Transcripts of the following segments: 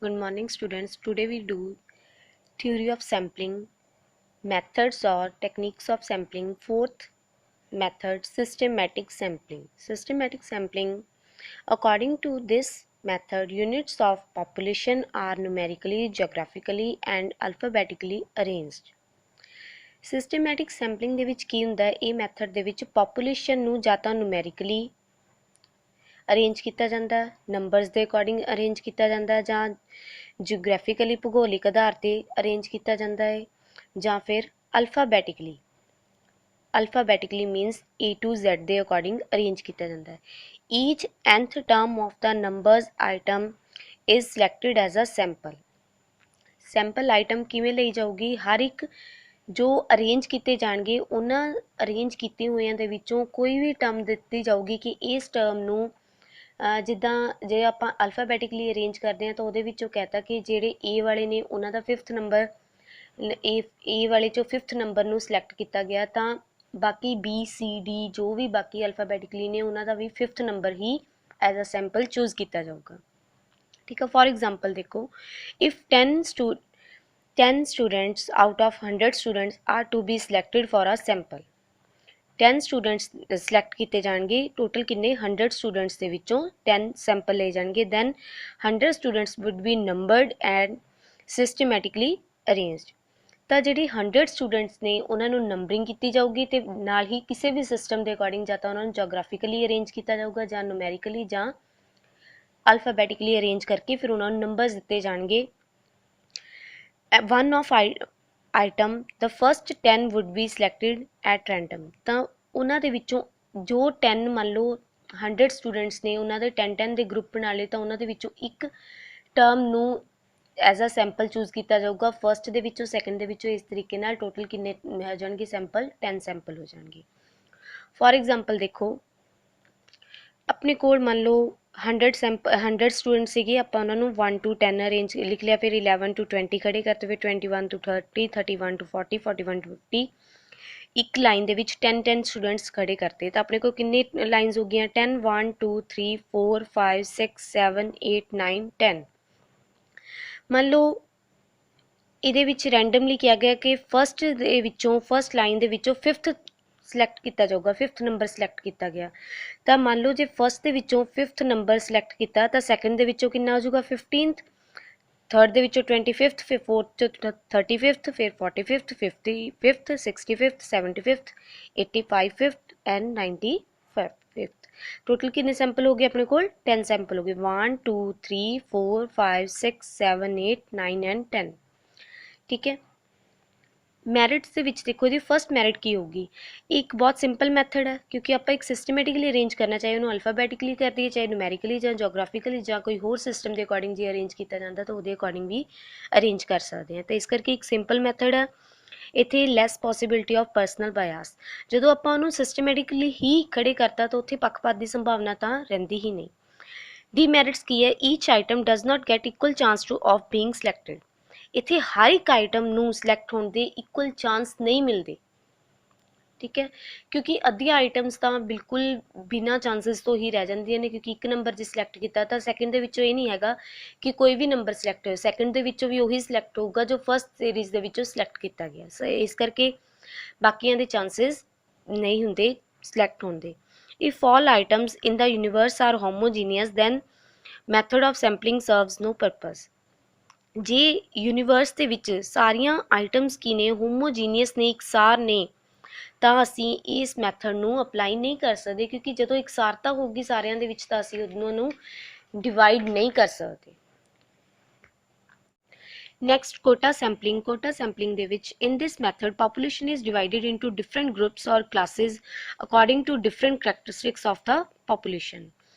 Good morning students. Today we do theory of sampling, methods or techniques of sampling. Fourth method, systematic sampling. Systematic sampling, according to this method, units of population are numerically, geographically and alphabetically arranged. Systematic sampling ਦੇ ਵਿੱਚ ਕੀ ਹੁੰਦਾ ਹੈ? ਇਹ method ਦੇ ਵਿੱਚ population ਨੂੰ ਜਾਂ ਤਾਂ numerically ਅਰੇਂਜ ਕੀਤਾ ਜਾਂਦਾ, ਨੰਬਰਸ ਦੇ ਅਕੋਰਡਿੰਗ ਅਰੇਂਜ ਕੀਤਾ ਜਾਂਦਾ ਜਾਂ ਜਿਓਗ੍ਰਾਫਿਕਲੀ ਭੂਗੋਲਿਕ ਆਧਾਰ ਤੇ ਅਰੇਂਜ ਕੀਤਾ ਜਾਂਦਾ ਹੈ ਜਾਂ ਫਿਰ ਅਲਫਾਬੈਟਿਕਲੀ means A to Z ਦੇ ਅਕੋਰਡਿੰਗ ਅਰੇਂਜ ਕੀਤਾ ਜਾਂਦਾ ਹੈ। Each nth term of the numbers item is selected as a sample. Sample item ਕਿਵੇਂ ਲਈ ਜਾਊਗੀ? ਹਰ ਇੱਕ ਜੋ ਅਰੇਂਜ ਕੀਤੇ ਜਾਣਗੇ ਉਹਨਾਂ ਅਰੇਂਜ ਕੀਤੇ ਹੋਇਆਂ ਦੇ ਵਿੱਚੋਂ ਕੋਈ ਵੀ ਟਰਮ ਦਿੱਤੀ ਜਾਊਗੀ ਕਿ ਇਸ ਟਰਮ ਨੂੰ ਜਿੱਦਾਂ ਜੇ ਆਪਾਂ ਅਲਫਾਬੈਟਿਕਲੀ ਅਰੇਂਜ ਕਰਦੇ ਹਾਂ ਤਾਂ ਉਹਦੇ ਵਿੱਚੋਂ ਕਹਿਤਾ ਕਿ ਜਿਹੜੇ ਏ ਵਾਲੇ ਨੇ ਉਹਨਾਂ ਦਾ 5th ਨੰਬਰ ਏ ਵਾਲੇ ਚੋਂ 5th ਨੰਬਰ ਨੂੰ ਸਿਲੈਕਟ ਕੀਤਾ ਗਿਆ ਤਾਂ ਬਾਕੀ B C D ਜੋ ਵੀ ਬਾਕੀ ਅਲਫਾਬੈਟਿਕਲੀ ਨੇ ਉਹਨਾਂ ਦਾ ਵੀ 5th ਨੰਬਰ ਹੀ ਐਜ਼ ਅ ਸੈਂਪਲ ਚੂਜ਼ ਕੀਤਾ ਜਾਊਗਾ। ठीक है, फॉर एग्जाम्पल देखो, if 10 students out of 100 students are to be selected for a sample. 10 students select किए जाएंगे, टोटल किन्ने 100 स्टूडेंट्स के विचों 10 सैंपल ले जाएंगे, then 100 students would be numbered and systematically arranged. ਤਾਂ ਜਿਹੜੀ 100 ਸਟੂਡੈਂਟਸ ਨੇ ਉਹਨਾਂ ਨੂੰ ਨੰਬਰਿੰਗ ਕੀਤੀ ਜਾਊਗੀ ਤੇ ਨਾਲ ਹੀ ਕਿਸੇ ਵੀ ਸਿਸਟਮ ਦੇ ਅਕੋਰਡਿੰਗ ਜਾਂ ਤਾਂ ਉਹਨਾਂ ਨੂੰ ਜੀਓਗ੍ਰਾਫਿਕਲੀ ਅਰੇਂਜ ਕੀਤਾ ਜਾਊਗਾ ਜਾਂ ਨੂਮੈਰੀਕਲੀ ਜਾਂ ਅਲਫਾਬੈਟਿਕਲੀ ਅਰੇਂਜ ਕਰਕੇ ਫਿਰ ਉਹਨਾਂ ਨੂੰ ਨੰਬਰਸ ਦਿੱਤੇ ਜਾਣਗੇ। One of item the first 10 wood B selected at random. ਤਾਂ ਉਹਨਾਂ ਦੇ ਵਿੱਚੋਂ ਜੋ 10 ਮੰਨ ਲਓ 100 ਸਟੂਡੈਂਟਸ ਨੇ ਉਹਨਾਂ ਦੇ 10 ਦੇ ਗਰੁੱਪ ਬਣਾ ਲਏ ਤਾਂ ਉਹਨਾਂ ਦੇ ਵਿੱਚੋਂ ਇੱਕ ਟਰਮ ਨੂੰ ਐਜ਼ ਅ ਸੈਂਪਲ ਚੂਜ਼ ਕੀਤਾ ਜਾਊਗਾ, ਫਸਟ ਦੇ ਵਿੱਚੋਂ ਸੈਕਿੰਡ ਦੇ ਵਿੱਚੋਂ। ਇਸ ਤਰੀਕੇ ਨਾਲ ਟੋਟਲ ਕਿੰਨੇ ਹੋ ਜਾਣਗੇ ਸੈਂਪਲ? 10 ਸੈਂਪਲ ਹੋ ਜਾਣਗੇ। ਫॉर एग्जांपल देखो, अपने कोल मान लो 100 स्टूडेंट ਸੀਗੇ, ਆਪਾਂ ਉਹਨਾਂ ਨੂੰ 1 to 10 ਅਰੇਂਜ ਲਿਖ ਲਿਆ, ਫਿਰ 11 to 20 ਖੜੇ ਕਰਤੇ, ਫਿਰ 21 to 30, 31 to 40, 41 to 50। ਇੱਕ ਲਾਈਨ ਦੇ ਵਿੱਚ 10 ਸਟੂਡੈਂਟਸ ਖੜੇ ਕਰਤੇ ਤਾਂ ਆਪਣੇ ਕੋਲ ਕਿੰਨੇ ਲਾਈਨਸ ਹੋ ਗਈਆਂ? 10 1 2 3 4 5 6 7 8 9 10। ਮੰਨ ਲਓ ਇਹਦੇ ਵਿੱਚ ਰੈਂਡਮਲੀ ਕਿਹਾ ਗਿਆ ਕਿ ਫਸਟ ਦੇ ਵਿੱਚੋਂ ਫਸਟ ਲਾਈਨ ਦੇ ਵਿੱਚੋਂ 5th ਸਿਲੈਕਟ ਕੀਤਾ ਜਾਊਗਾ, 5th ਨੰਬਰ ਸਿਲੈਕਟ ਕੀਤਾ ਗਿਆ। ਤਾਂ ਮੰਨ ਲਓ ਜੇ ਫਸਟ ਦੇ ਵਿੱਚੋਂ 5th ਨੰਬਰ ਸਿਲੈਕਟ ਕੀਤਾ ਤਾਂ ਸੈਕਿੰਡ ਦੇ ਵਿੱਚੋਂ ਕਿੰਨਾ ਹੋ ਜਾਊਗਾ? 15th, ਥਰਡ ਦੇ ਵਿੱਚੋਂ 25th, ਫਿਰ ਫੋਰਥ 'ਚ 35th, ਫਿਰ 45th, 55th, 65th, 75th, 85th and 95th। Total ਕਿੰਨੇ ਸੈਂਪਲ ਹੋ ਗਏ ਆਪਣੇ ਕੋਲ? 10 ਸੈਂਪਲ ਹੋ ਗਏ। 1 2 3 4 5 6 7 8 9 ਐਂਡ 10। ठीक है, ਮੈਰਿਟਸ ਦੇ ਵਿੱਚ ਦੇਖੋ ਜੀ ਫਸਟ ਮੈਰਿਟ ਕੀ ਹੋਊਗੀ? ਇੱਕ ਬਹੁਤ ਸਿੰਪਲ ਮੈਥਡ ਹੈ ਕਿਉਂਕਿ ਆਪਾਂ ਇੱਕ ਸਿਸਟਮੈਟਿਕਲੀ ਅਰੇਂਜ ਕਰਨਾ, ਚਾਹੇ ਉਹਨੂੰ ਅਲਫਾਬੈਟਿਕਲੀ ਕਰ ਦਈਏ, ਚਾਹੇ ਨੂਮੈਰੀਕਲੀ ਜਾਂ ਜੀਓਗ੍ਰਾਫਿਕਲੀ ਜਾਂ ਕੋਈ ਹੋਰ ਸਿਸਟਮ ਦੇ ਅਕੋਰਡਿੰਗ ਜੇ ਅਰੇਂਜ ਕੀਤਾ ਜਾਂਦਾ ਤਾਂ ਉਹਦੇ ਅਕੋਰਡਿੰਗ ਵੀ ਅਰੇਂਜ ਕਰ ਸਕਦੇ ਹਾਂ। ਤਾਂ ਇਸ ਕਰਕੇ ਇੱਕ ਸਿੰਪਲ ਮੈਥਡ ਹੈ। ਇੱਥੇ ਲੈਸ ਪੋਸੀਬਿਲਿਟੀ ਆਫ ਪਰਸਨਲ ਬਾਇਸ। ਜਦੋਂ ਆਪਾਂ ਉਹਨੂੰ ਸਿਸਟਮੈਟਿਕਲੀ ਹੀ ਖੜੇ ਕਰਤਾ ਤਾਂ ਉੱਥੇ ਪੱਖਪਾਤ ਦੀ ਸੰਭਾਵਨਾ ਤਾਂ ਰਹਿੰਦੀ ਹੀ ਨਹੀਂ। ਡੀਮੈਰਿਟਸ ਕੀ ਹੈ? Each item does not get equal chance to of being selected. ਇੱਥੇ ਹਰ ਇੱਕ ਆਈਟਮ ਨੂੰ ਸਿਲੈਕਟ ਹੋਣ ਦੇ ਇਕੁਅਲ ਚਾਂਸ ਨਹੀਂ ਮਿਲਦੇ, ਠੀਕ ਹੈ, ਕਿਉਂਕਿ ਅੱਧੀਆਂ ਆਈਟਮਸ ਤਾਂ ਬਿਲਕੁਲ ਬਿਨਾਂ ਚਾਂਸਿਸ ਤੋਂ ਹੀ ਰਹਿ ਜਾਂਦੀਆਂ ਨੇ, ਕਿਉਂਕਿ ਇੱਕ ਨੰਬਰ ਜੇ ਸਿਲੈਕਟ ਕੀਤਾ ਤਾਂ ਸੈਕਿੰਡ ਦੇ ਵਿੱਚੋਂ ਇਹ ਨਹੀਂ ਹੈਗਾ ਕਿ ਕੋਈ ਵੀ ਨੰਬਰ ਸਿਲੈਕਟ ਹੋਏ, ਸੈਕਿੰਡ ਦੇ ਵਿੱਚੋਂ ਵੀ ਉਹੀ ਸਿਲੈਕਟ ਹੋਊਗਾ ਜੋ ਫਸਟ ਸੀਰੀਜ਼ ਦੇ ਵਿੱਚੋਂ ਸਿਲੈਕਟ ਕੀਤਾ ਗਿਆ। ਸੋ ਇਸ ਕਰਕੇ ਬਾਕੀਆਂ ਦੇ ਚਾਂਸਿਸ ਨਹੀਂ ਹੁੰਦੇ ਸਿਲੈਕਟ ਹੋਣ ਦੇ। If all items in the universe are homogeneous then method of sampling serves no purpose. ਜੇ ਯੂਨੀਵਰਸ ਦੇ ਵਿੱਚ ਸਾਰੀਆਂ ਆਈਟਮਸ ਕੀ ਨੇ? ਹੋਮੋਜੀਨੀਅਸ ਨੇ, ਇਕਸਾਰ ਨੇ, ਤਾਂ ਅਸੀਂ ਇਸ ਮੈਥਡ ਨੂੰ ਅਪਲਾਈ ਨਹੀਂ ਕਰ ਸਕਦੇ ਕਿਉਂਕਿ ਜਦੋਂ ਇਕਸਾਰਤਾ ਹੋਊਗੀ ਸਾਰਿਆਂ ਦੇ ਵਿੱਚ ਤਾਂ ਅਸੀਂ ਉਹਨਾਂ ਨੂੰ ਡਿਵਾਈਡ ਨਹੀਂ ਕਰ ਸਕਦੇ। Next quota sampling. Quota sampling ਦੇ ਵਿੱਚ in this method population is divided into different groups or classes according to different characteristics of the population.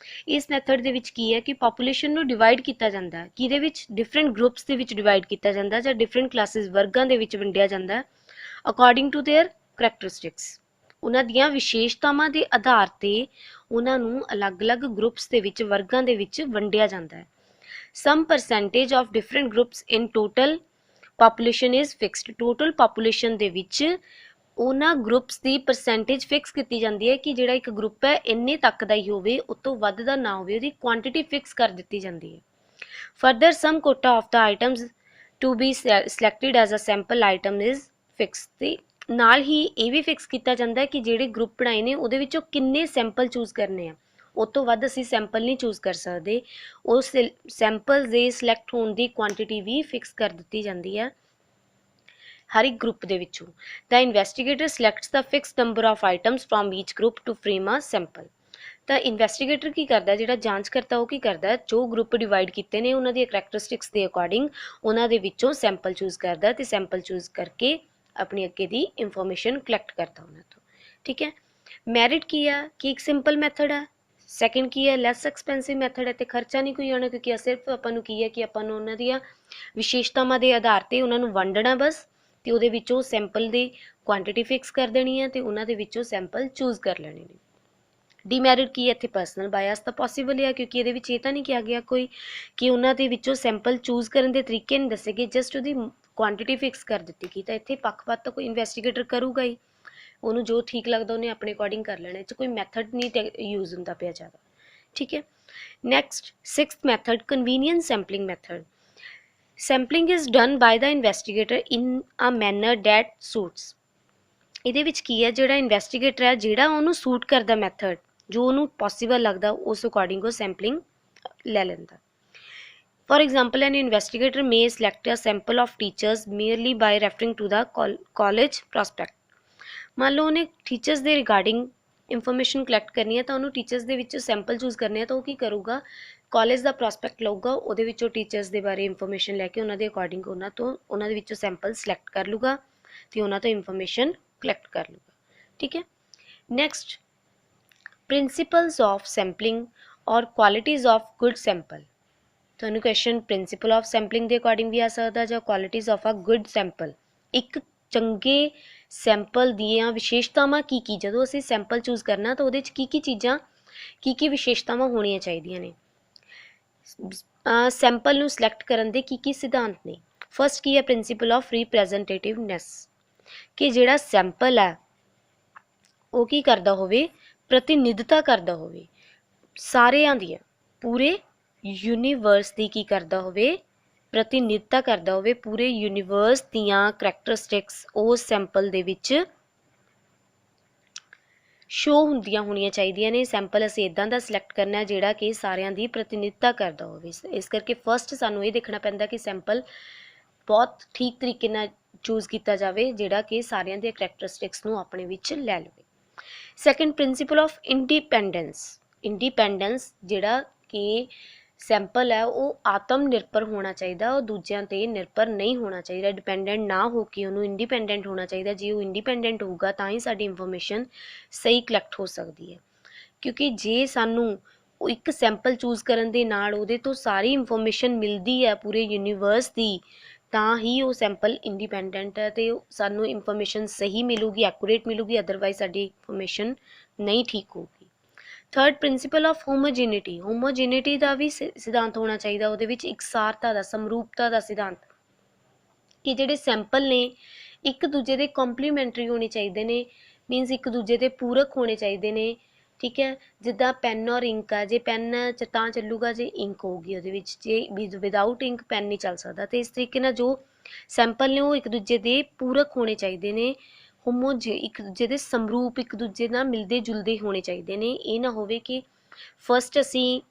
ਇਸ ਮੈਥਡ ਦੇ ਵਿੱਚ ਕੀ ਹੈ ਕਿ ਪਾਪੂਲੇਸ਼ਨ ਨੂੰ ਡਿਵਾਈਡ ਕੀਤਾ ਜਾਂਦਾ ਹੈ, ਕਿਹਦੇ ਵਿੱਚ? ਡਿਫਰੈਂਟ ਗਰੁੱਪਸ ਦੇ ਵਿੱਚ ਡਿਵਾਈਡ ਕੀਤਾ ਜਾਂਦਾ ਜਾਂ ਡਿਫਰੈਂਟ ਕਲਾਸਿਸ ਵਰਗਾਂ ਦੇ ਵਿੱਚ ਵੰਡਿਆ ਜਾਂਦਾ ਅਕੋਰਡਿੰਗ ਟੂ ਦੇਅਰ ਕਰੈਕਟਰਿਸਟਿਕਸ। ਉਹਨਾਂ ਦੀਆਂ ਵਿਸ਼ੇਸ਼ਤਾਵਾਂ ਦੇ ਆਧਾਰ ਤੇ ਉਹਨਾਂ ਨੂੰ ਅਲੱਗ-ਅਲੱਗ ਗਰੁੱਪਸ ਦੇ ਵਿੱਚ ਵਰਗਾਂ ਦੇ ਵਿੱਚ ਵੰਡਿਆ ਜਾਂਦਾ ਹੈ। some percentage of different groups in total population is fixed। total population ਦੇ ਵਿੱਚ ਉਹਨਾਂ ਗਰੁੱਪਸ ਦੀ ਪਰਸੈਂਟੇਜ ਫਿਕਸ ਕੀਤੀ ਜਾਂਦੀ ਹੈ ਕਿ ਜਿਹੜਾ ਇੱਕ ਗਰੁੱਪ ਹੈ ਇੰਨੇ ਤੱਕ ਦਾ ਹੀ ਹੋਵੇ, ਉਸ ਤੋਂ ਵੱਧ ਦਾ ਨਾ ਹੋਵੇ, ਉਹਦੀ ਕੁਆਂਟੀਟੀ ਫਿਕਸ ਕਰ ਦਿੱਤੀ ਜਾਂਦੀ ਹੈ। Further, some quota of the items to be selected as a sample item is fixed। ਤੇ ਨਾਲ ਹੀ ਇਹ ਵੀ ਫਿਕਸ ਕੀਤਾ ਜਾਂਦਾ ਹੈ ਕਿ ਜਿਹੜੇ ਗਰੁੱਪ ਬਣਾਏ ਨੇ ਉਹਦੇ ਵਿੱਚੋਂ ਕਿੰਨੇ ਸੈਂਪਲ ਚੂਜ਼ ਕਰਨੇ ਆ, ਉਸ ਤੋਂ ਵੱਧ ਅਸੀਂ ਸੈਂਪਲ ਨਹੀਂ ਚੂਜ਼ ਕਰ ਸਕਦੇ। ਉਸ ਸੈਂਪਲ ਦੇ ਸਿਲੈਕਟ ਹੋਣ ਦੀ ਕੁਆਂਟੀਟੀ ਵੀ ਫਿਕਸ ਕਰ ਦਿੱਤੀ ਜਾਂਦੀ ਹੈ ਹਰ ਇੱਕ ਗਰੁੱਪ ਦੇ ਵਿੱਚੋਂ। The investigator selects the fixed number of items from each group to frame a sample. ਤਾਂ ਇਨਵੈਸਟੀਗੇਟਰ ਕੀ ਕਰਦਾ, ਜਿਹੜਾ ਜਾਂਚ ਕਰਤਾ ਉਹ ਕੀ ਕਰਦਾ, ਜੋ ਗਰੁੱਪ ਡਿਵਾਈਡ ਕੀਤੇ ਨੇ ਉਹਨਾਂ ਦੀਆਂ ਕਰੈਕਟਰਿਸਟਿਕਸ ਦੇ ਅਕੋਰਡਿੰਗ ਉਹਨਾਂ ਦੇ ਵਿੱਚੋਂ ਸੈਂਪਲ ਚੂਜ਼ ਕਰਦਾ ਤੇ ਸੈਂਪਲ ਚੂਜ਼ ਕਰਕੇ ਆਪਣੀ ਅੱਗੇ ਦੀ ਇਨਫੋਰਮੇਸ਼ਨ ਕਲੈਕਟ ਕਰਦਾ ਉਹਨਾਂ ਤੋਂ। ਠੀਕ ਹੈ। ਮੈਰਿਟ ਕੀ ਆ ਕਿ ਇੱਕ ਸਿੰਪਲ ਮੈਥਡ ਹੈ। ਸੈਕਿੰਡ ਕੀ ਹੈ, ਲੈਸ ਐਕਸਪੈਂਸਿਵ ਮੈਥਡ ਹੈ ਤੇ ਖਰਚਾ ਨਹੀਂ ਕੋਈ ਆਉਣਾ, ਕਿਉਂਕਿ ਸਿਰਫ ਆਪਾਂ ਨੂੰ ਕੀ ਹੈ ਕਿ ਆਪਾਂ ਨੂੰ ਉਹਨਾਂ ਦੀਆਂ ਵਿਸ਼ੇਸ਼ਤਾਵਾਂ ਦੇ ਆਧਾਰ ਤੇ ਉਹਨਾਂ ਨੂੰ ਵੰਡਣਾ ਬਸ, ਤੇ ਉਹਦੇ ਵਿੱਚੋਂ ਸੈਂਪਲ ਦੀ ਕੁਆਂਟੀਟੀ ਫਿਕਸ ਕਰ ਦੇਣੀ ਹੈ ਤੇ ਉਹਨਾਂ ਦੇ ਵਿੱਚੋਂ ਸੈਂਪਲ ਚੂਜ਼ ਕਰ ਲੈਣੇ ਨੇ। ਡੀਮੈਰਿਟ ਕੀ ਹੈ, ਇੱਥੇ ਪਰਸਨਲ ਬਾਇਸ ਤਾਂ ਪੋਸੀਬਲ ਹੈ, ਕਿਉਂਕਿ ਇਹਦੇ ਵਿੱਚ ਇਹ ਤਾਂ ਨਹੀਂ ਕਿਹਾ ਗਿਆ ਕੋਈ ਕਿ ਉਹਨਾਂ ਦੇ ਵਿੱਚੋਂ ਸੈਂਪਲ ਚੂਜ਼ ਕਰਨ ਦੇ ਤਰੀਕੇ ਨਹੀਂ ਦੱਸੇ ਗਏ, ਜਸਟ ਉਹਦੀ ਕੁਆਂਟੀਟੀ ਫਿਕਸ ਕਰ ਦਿੱਤੀ ਗਈ। ਤਾਂ ਇੱਥੇ ਪੱਖਪਾਤ ਤਾਂ ਕੋਈ ਇਨਵੈਸਟੀਗੇਟਰ ਕਰੂਗਾ ਹੀ, ਉਹਨੂੰ ਜੋ ਠੀਕ ਲੱਗਦਾ ਉਹਨੇ ਆਪਣੇ ਅਕੋਰਡਿੰਗ ਕਰ ਲੈਣਾ, ਇਹ 'ਚ ਕੋਈ ਮੈਥਡ ਨਹੀਂ ਯੂਜ਼ ਹੁੰਦਾ ਪਿਆ ਜ਼ਿਆਦਾ। ਠੀਕ ਹੈ। Next 6th method, convenient sampling method. Sampling is done by the investigator in a manner that suits. ਇਹਦੇ ਵਿੱਚ ਕੀ ਹੈ, ਜਿਹੜਾ ਇਨਵੈਸਟੀਗੇਟਰ ਹੈ ਜਿਹੜਾ ਉਹਨੂੰ ਸੂਟ ਕਰਦਾ ਮੈਥਡ, ਜੋ ਉਹਨੂੰ ਪੋਸੀਬਲ ਲੱਗਦਾ ਉਸ ਅਕੋਰਡਿੰਗ ਉਹ ਸੈਂਪਲਿੰਗ ਲੈ ਲੈਂਦਾ। For example, an investigator may select a sample of teachers merely by referring to the college prospect। ਮੰਨ ਲਓ ਉਹਨੇ ਟੀਚਰਸ ਦੇ ਰਿਗਾਰਡਿੰਗ ਇਨਫੋਰਮੇਸ਼ਨ ਕਲੈਕਟ ਕਰਨੀ ਹੈ ਤਾਂ ਉਹਨੂੰ ਟੀਚਰਸ ਦੇ ਵਿੱਚੋਂ ਸੈਂਪਲ ਚੂਜ਼ ਕਰਨੇ ਆ, ਤਾਂ ਉਹ ਕੀ ਕਰੂਗਾ, ਕਾਲਜ ਦਾ ਪ੍ਰੋਸਪੈਕਟ ਲਊਗਾ, ਉਹਦੇ ਵਿੱਚੋਂ ਟੀਚਰਸ ਦੇ ਬਾਰੇ ਇਨਫੋਰਮੇਸ਼ਨ ਲੈ ਕੇ ਉਹਨਾਂ ਦੇ ਅਕੋਰਡਿੰਗ ਉਹਨਾਂ ਦੇ ਵਿੱਚੋਂ ਸੈਂਪਲ ਸਿਲੈਕਟ ਕਰ ਲੂਗਾ ਤੇ ਉਹਨਾਂ ਤੋਂ ਇਨਫੋਰਮੇਸ਼ਨ ਕਲੈਕਟ ਕਰ ਲੂਗਾ। ਠੀਕ ਹੈ। ਨੈਕਸਟ, ਪ੍ਰਿੰਸੀਪਲਸ ਆਫ ਸੈਂਪਲਿੰਗ ਔਰ ਕੁਆਲਿਟੀਜ਼ ਆਫ ਗੁੱਡ ਸੈਂਪਲ। ਤੁਹਾਨੂੰ ਕੁਐਸਚਨ ਪ੍ਰਿੰਸੀਪਲ ਆਫ ਸੈਂਪਲਿੰਗ ਦੇ ਅਕੋਰਡਿੰਗ ਵੀ ਆ ਸਕਦਾ ਜਾਂ qualities of a good sample. ਇੱਕ ਚੰਗੇ ਸੈਂਪਲ ਦੀਆਂ ਵਿਸ਼ੇਸ਼ਤਾਵਾਂ ਕੀ ਕੀ, ਜਦੋਂ ਅਸੀਂ ਸੈਂਪਲ ਚੂਜ਼ ਕਰਨਾ ਤਾਂ ਉਹਦੇ 'ਚ ਕੀ ਕੀ ਚੀਜ਼ਾਂ, ਕੀ ਕੀ ਵਿਸ਼ੇਸ਼ਤਾਵਾਂ ਹੋਣੀਆਂ ਚਾਹੀਦੀਆਂ ਨੇ। ਸੈਂਪਲ ਨੂੰ ਸਿਲੈਕਟ ਕਰਨ ਦੇ ਕੀ ਕੀ ਸਿਧਾਂਤ ਨੇ। ਫਸਟ ਕੀ ਹੈ, ਪ੍ਰਿੰਸੀਪਲ ਆਫ ਰੀਪ੍ਰੈਜ਼ੈਂਟੇਟਿਵਨੈਸ, ਕਿ ਜਿਹੜਾ ਸੈਂਪਲ ਹੈ ਉਹ ਕੀ ਕਰਦਾ ਹੋਵੇ, ਪ੍ਰਤੀਨਿਧਤਾ ਕਰਦਾ ਹੋਵੇ ਸਾਰਿਆਂ ਦੀਆਂ, ਪੂਰੇ ਯੂਨੀਵਰਸ ਦੀ ਕੀ ਕਰਦਾ ਹੋਵੇ, ਪ੍ਰਤੀਨਿਧਤਾ ਕਰਦਾ ਹੋਵੇ, ਪੂਰੇ ਯੂਨੀਵਰਸ ਦੀਆਂ ਕਰੈਕਟਰਿਸਟਿਕਸ ਉਸ ਸੈਂਪਲ ਦੇ ਵਿੱਚ ਸ਼ੋ ਹੁੰਦੀਆਂ ਹੋਣੀਆਂ ਚਾਹੀਦੀਆਂ ਨੇ। ਸੈਂਪਲ ਅਸੀਂ ਇੱਦਾਂ ਦਾ ਸਿਲੈਕਟ ਕਰਨਾ ਜਿਹੜਾ ਕਿ ਸਾਰਿਆਂ ਦੀ ਪ੍ਰਤੀਨਿਧਤਾ ਕਰਦਾ ਹੋਵੇ। ਇਸ ਕਰਕੇ ਫਸਟ ਸਾਨੂੰ ਇਹ ਦੇਖਣਾ ਪੈਂਦਾ ਕਿ ਸੈਂਪਲ ਬਹੁਤ ਠੀਕ ਤਰੀਕੇ ਨਾਲ ਚੂਜ਼ ਕੀਤਾ ਜਾਵੇ ਜਿਹੜਾ ਕਿ ਸਾਰਿਆਂ ਦੀਆਂ ਕਰੈਕਟਰਿਸਟਿਕਸ ਨੂੰ ਆਪਣੇ ਵਿੱਚ ਲੈ ਲਵੇ। Second, principal of independence. Independence, ਜਿਹੜਾ ਕਿ ਸੈਂਪਲ ਹੈ ਉਹ ਆਤਮ ਨਿਰਭਰ ਹੋਣਾ ਚਾਹੀਦਾ, ਉਹ ਦੂਜਿਆਂ 'ਤੇ ਨਿਰਭਰ ਨਹੀਂ ਹੋਣਾ ਚਾਹੀਦਾ, ਡਿਪੈਂਡੈਂਟ ਨਾ ਹੋ ਕੇ ਉਹਨੂੰ ਇੰਡੀਪੈਂਡੈਂਟ ਹੋਣਾ ਚਾਹੀਦਾ। ਜੇ ਉਹ ਇੰਡੀਪੈਂਡੈਂਟ ਹੋਊਗਾ ਤਾਂ ਹੀ ਸਾਡੀ ਇਨਫੋਰਮੇਸ਼ਨ ਸਹੀ ਕਲੈਕਟ ਹੋ ਸਕਦੀ ਹੈ, ਕਿਉਂਕਿ ਜੇ ਸਾਨੂੰ ਇੱਕ ਸੈਂਪਲ ਚੂਜ਼ ਕਰਨ ਦੇ ਨਾਲ ਉਹਦੇ ਤੋਂ ਸਾਰੀ ਇਨਫੋਰਮੇਸ਼ਨ ਮਿਲਦੀ ਹੈ ਪੂਰੇ ਯੂਨੀਵਰਸ ਦੀ, ਤਾਂ ਹੀ ਉਹ ਸੈਂਪਲ ਇੰਡੀਪੈਂਡੈਂਟ ਹੈ ਅਤੇ ਸਾਨੂੰ ਇਨਫੋਰਮੇਸ਼ਨ ਸਹੀ ਮਿਲੂਗੀ, ਐਕੂਰੇਟ ਮਿਲੂਗੀ, ਅਦਰਵਾਈਜ਼ ਸਾਡੀ ਇਨਫੋਰਮੇਸ਼ਨ ਨਹੀਂ ਠੀਕ ਹੋਊਗੀ। Third, principle of homogeneity. Homogeneity ਦਾ ਵੀ ਸਿਧਾਂਤ ਹੋਣਾ ਚਾਹੀਦਾ, ਉਹਦੇ ਵਿੱਚ ਇਕਸਾਰਤਾ ਦਾ, ਸਮਰੂਪਤਾ ਦਾ ਸਿਧਾਂਤ, ਕਿ ਜਿਹੜੇ ਸੈਂਪਲ ਨੇ ਇੱਕ ਦੂਜੇ ਦੇ ਕੰਪਲੀਮੈਂਟਰੀ ਹੋਣੇ ਚਾਹੀਦੇ ਨੇ, ਮੀਨਸ ਇੱਕ ਦੂਜੇ ਦੇ ਪੂਰਕ ਹੋਣੇ ਚਾਹੀਦੇ ਨੇ। ਠੀਕ ਹੈ। ਜਿੱਦਾਂ ਪੈਨ ਔਰ ਇੰਕ ਆ, ਜੇ ਪੈਨ ਤਾਂ ਚੱਲੂਗਾ ਜੇ ਇੰਕ ਹੋਊਗੀ ਉਹਦੇ ਵਿੱਚ, ਜੇ ਵਿਦਾਊਟ ਇੰਕ ਪੈਨ ਨਹੀਂ ਚੱਲ ਸਕਦਾ। ਅਤੇ ਇਸ ਤਰੀਕੇ ਨਾਲ ਜੋ ਸੈਂਪਲ ਨੇ ਉਹ ਇੱਕ ਦੂਜੇ ਦੇ ਪੂਰਕ ਹੋਣੇ ਚਾਹੀਦੇ ਨੇ, ਇੱਕ ਦੂਜੇ ਦੇ ਸਮਰੂਪ, ਇੱਕ ਦੂਜੇ ਨਾਲ ਮਿਲਦੇ ਜੁਲਦੇ ਹੋਣੇ ਚਾਹੀਦੇ ਨੇ। ਇਹ ਨਾ ਹੋਵੇ ਕਿ ਫਸਟ ਅਸੀਂ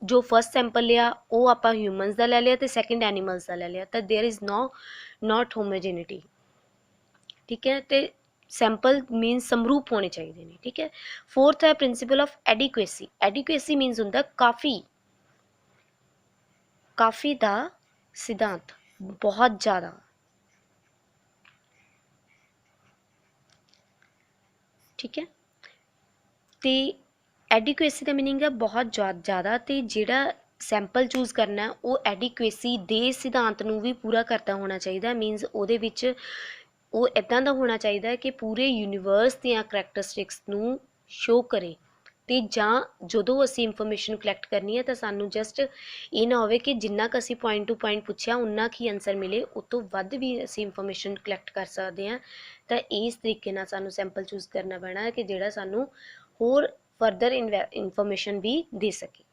ਜੋ ਫਸਟ ਸੈਂਪਲ ਲਿਆ ਉਹ ਆਪਾਂ ਹਿਊਮਨਸ ਦਾ ਲੈ ਲਿਆ ਅਤੇ ਸੈਕਿੰਡ ਐਨੀਮਲਸ ਦਾ ਲੈ ਲਿਆ, ਤਾਂ ਦੇਅਰ ਇਜ਼ ਨੋਟ ਹੋਮੋਜੀਨਿਟੀ। ਠੀਕ ਹੈ। ਅਤੇ ਸੈਂਪਲ ਮੀਨਸ ਸਮਰੂਪ ਹੋਣੇ ਚਾਹੀਦੇ ਨੇ। ਠੀਕ ਹੈ। ਫੋਰਥ ਹੈ ਪ੍ਰਿੰਸੀਪਲ ਆਫ ਐਡੀਕੁਏਸੀ। ਐਡੀਕੁਏਸੀ ਮੀਨਸ ਹੁੰਦਾ ਕਾਫੀ ਦਾ ਸਿਧਾਂਤ, ਬਹੁਤ ਜ਼ਿਆਦਾ। ਠੀਕ ਹੈ। ਅਤੇ ਐਡੀਕੁਏਸੀ ਦਾ ਮੀਨਿੰਗ ਹੈ ਬਹੁਤ ਜ਼ਿਆਦਾ, ਅਤੇ ਜਿਹੜਾ ਸੈਂਪਲ ਚੂਜ਼ ਕਰਨਾ ਉਹ ਐਡੀਕੁਏਸੀ ਦੇ ਸਿਧਾਂਤ ਨੂੰ ਵੀ ਪੂਰਾ ਕਰਦਾ ਹੋਣਾ ਚਾਹੀਦਾ। ਮੀਨਸ ਉਹਦੇ ਵਿੱਚ ਉਹ ਇੱਦਾਂ ਦਾ ਹੋਣਾ ਚਾਹੀਦਾ ਕਿ ਪੂਰੇ ਯੂਨੀਵਰਸ ਦੀਆਂ ਕਰੈਕਟਰਿਸਟਿਕਸ ਨੂੰ ਸ਼ੋ ਕਰੇ। ਅਤੇ ਜਾਂ ਜਦੋਂ ਅਸੀਂ ਇਨਫੋਰਮੇਸ਼ਨ ਕਲੈਕਟ ਕਰਨੀ ਹੈ ਤਾਂ ਸਾਨੂੰ ਜਸਟ ਇਹ ਨਾ ਹੋਵੇ ਕਿ ਜਿੰਨਾ ਕੁ ਅਸੀਂ ਪੁਆਇੰਟ ਟੂ ਪੁਆਇੰਟ ਪੁੱਛਿਆ ਉਨਾ ਕੁ ਹੀ ਆਨਸਰ ਮਿਲੇ, ਉਸ ਤੋਂ ਵੱਧ ਵੀ ਅਸੀਂ ਇਨਫੋਰਮੇਸ਼ਨ ਕਲੈਕਟ ਕਰ ਸਕਦੇ ਹਾਂ। ਤਾਂ ਇਸ ਤਰੀਕੇ ਨਾਲ ਸਾਨੂੰ ਸੈਂਪਲ ਚੂਜ਼ ਕਰਨਾ ਪੈਣਾ ਹੈ ਕਿ ਜਿਹੜਾ ਸਾਨੂੰ ਹੋਰ ਫਰਦਰ ਇਨਫੋਰਮੇਸ਼ਨ ਵੀ ਦੇ ਸਕੇ।